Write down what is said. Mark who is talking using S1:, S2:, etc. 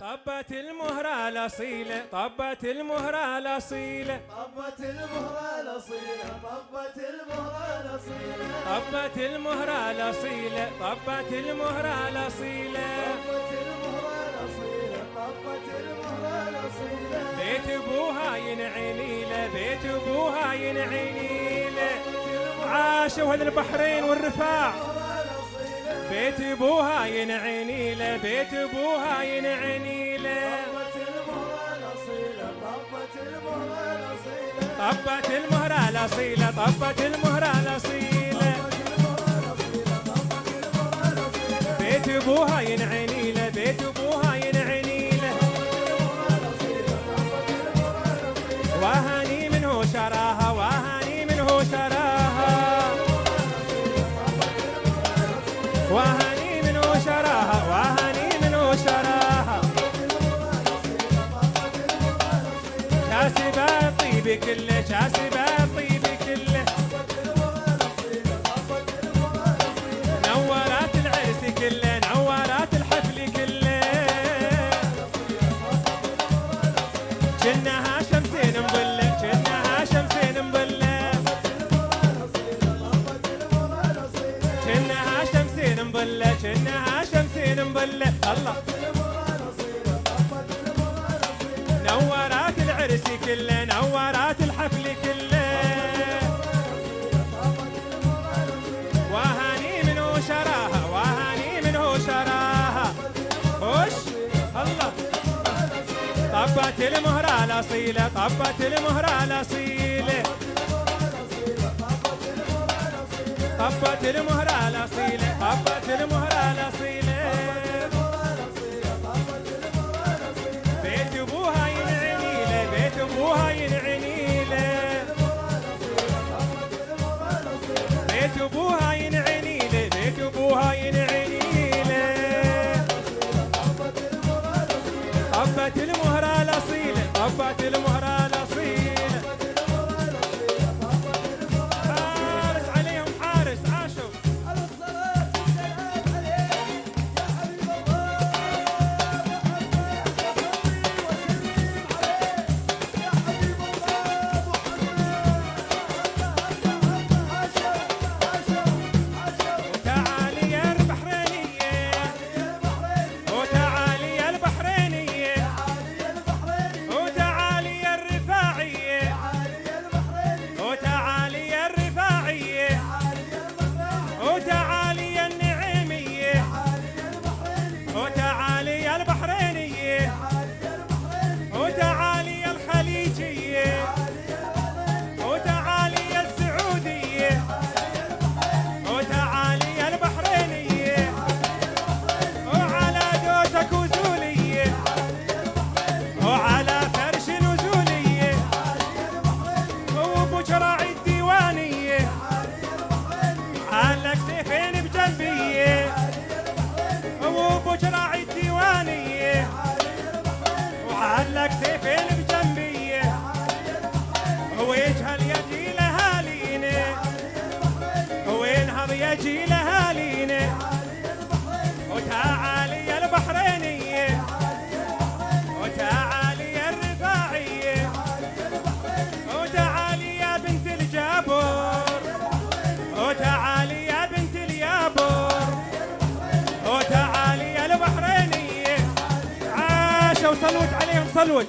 S1: طبت المهرة الأصيلة، طبت المهرة الأصيلة،
S2: طبت المهرة الأصيلة، طبت المهرة الأصيلة،
S1: طبت المهرة الأصيلة، طبت المهرة الأصيلة،
S2: طبت المهرة الأصيلة، طبت المهرة الأصيلة،
S1: بيت أبوها ينعيني له، بيت أبوها ينعيني له، عاشوا هذا البحرين والرفاع، بيت أبوها ينعيني له، بيت أبوها ينعيني له، طبت المهرة الأصيلة، طبت المهرة الأصيلة، بيت أبوها ينعيني له، بيت أبوها ينعيني له، وهاني منه شراها، وهاني منه شراها، وهاني منه شراها، وهاني منه شراها، شاسبة الطيب كله، شاسبة الطيب كله، نورات العرس كله، نورات الحفل كله، جنها شمسين مظلة، جنها شمسين مظلة، جنها شمسين مظلة، جنها شمسين مظلة، الله نورات العرس كله، نورات الحفل كله، وهاني منه شراها، وهاني منه شراها، وش الله طبت المهرة الأصيلة، طبت المهرة الأصيلة، طبت المهرة الأصيلة، طبت المهرة الأصيلة، بيت أبوها ينعيني له، بيت أبوها ينعيني له، بيت أبوها ينعيني له، بيت أبوها ينعيني له، طبت المهرة الأصيلة، طبت المهرة الأصيلة، حارس عليهم حارس، عاشوا وتعالي يا البحرينية، وتعالي يا البحرينية، وتعالي يا الرفاعية، وتعالي يا الرفاعية، وتعالي يا النعيمية، وتعالي يا البحرينية، وتعالي يا الخليجية، وتعالي يا السعودية، وتعالي يا البحرينية، وعلى دوسك وزولية، وعلى فرش نزولية، وابو شراعي الديوانية، علق سيفين بجنبية، وابو شراعي الديوانية، وعلق سيفين بجنبية، ويجهل يجي لهالينا، وينهض يجي لهالينا، وتعالي يا البحرينية، وتعالي يا الرفاعية، وتعالي يا بنت الجابر، وتعالي يا بنت اليابر، وتعالي يا البحرينية، عاشوا صلوت عليهم صلوت.